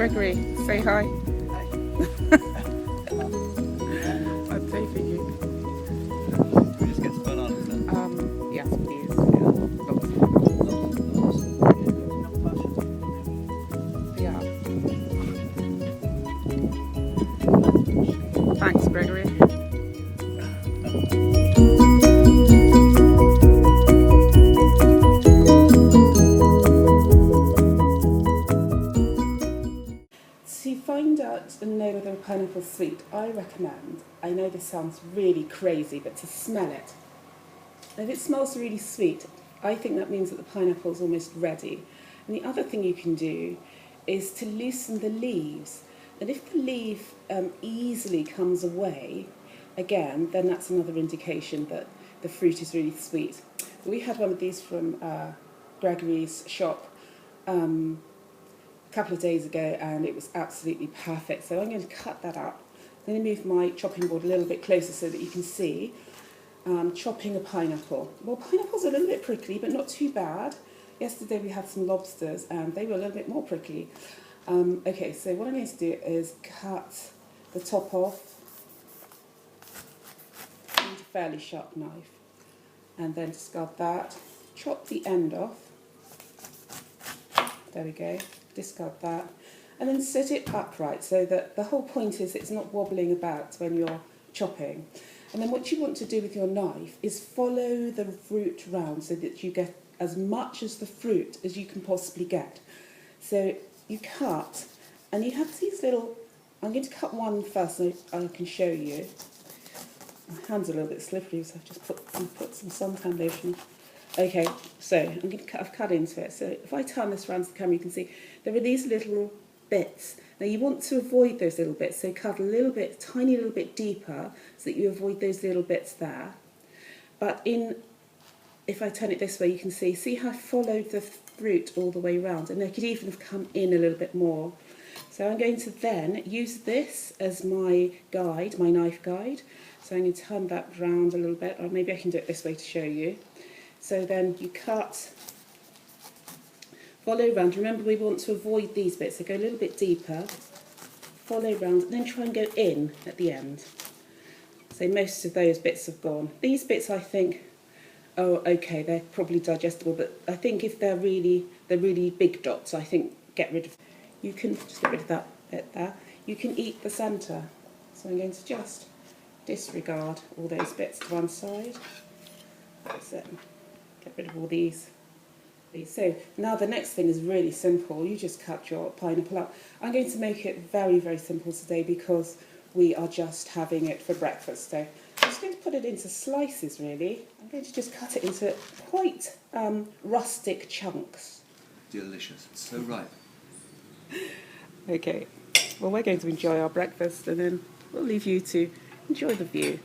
Gregory, say hi. I'd say for you. We just get spun on, isn't it? Yes, please. Yeah. Thanks, Gregory. To find out and know whether a pineapple's sweet, I recommend, I know this sounds really crazy, but to smell it. If it smells really sweet, I think that means that the pineapple's almost ready. And the other thing you can do is to loosen the leaves. And if the leaf easily comes away, again, then that's another indication that the fruit is really sweet. We had one of these from Gregory's shop a couple of days ago, and it was absolutely perfect. So I'm going to cut that up. I'm going to move my chopping board a little bit closer so that you can see. Chopping a pineapple. Well, pineapples are a little bit prickly, but not too bad. Yesterday we had some lobsters, and they were a little bit more prickly. Okay, so what I'm going to do is cut the top off with a fairly sharp knife, and then discard that. Chop the end off. There we go. Discard that, and then set it upright so that the whole point is it's not wobbling about when you're chopping. And then what you want to do with your knife is follow the root round so that you get as much as the fruit as you can possibly get. So you cut, and you have these little, I'm going to cut one first so I can show you. My hand's a little bit slippery, so I've just put some suntan lotion. Okay, so I've cut into it. So if I turn this around to the camera, you can see there are these little bits. Now you want to avoid those little bits, so cut a little bit, tiny little bit deeper, so that you avoid those little bits there. But if I turn it this way, you can see how I followed the fruit all the way around, and they could even have come in a little bit more. So I'm going to then use this as my guide, my knife guide. So I'm going to turn that round a little bit, or maybe I can do it this way to show you. So then you cut, follow round. Remember, we want to avoid these bits, so go a little bit deeper, follow round, and then try and go in at the end. So most of those bits have gone. These bits, I think, oh, okay, they're probably digestible, but I think if they're really big dots, I think get rid of. You can just get rid of that bit there. You can eat the centre. So I'm going to just disregard all those bits to one side. That's it. Get rid of all these. So now the next thing is really simple. You just cut your pineapple up. I'm going to make it very, very simple today because we are just having it for breakfast. So I'm just going to put it into slices, really. I'm going to just cut it into quite rustic chunks. Delicious. It's so ripe. Okay, well, we're going to enjoy our breakfast, and then we'll leave you to enjoy the view.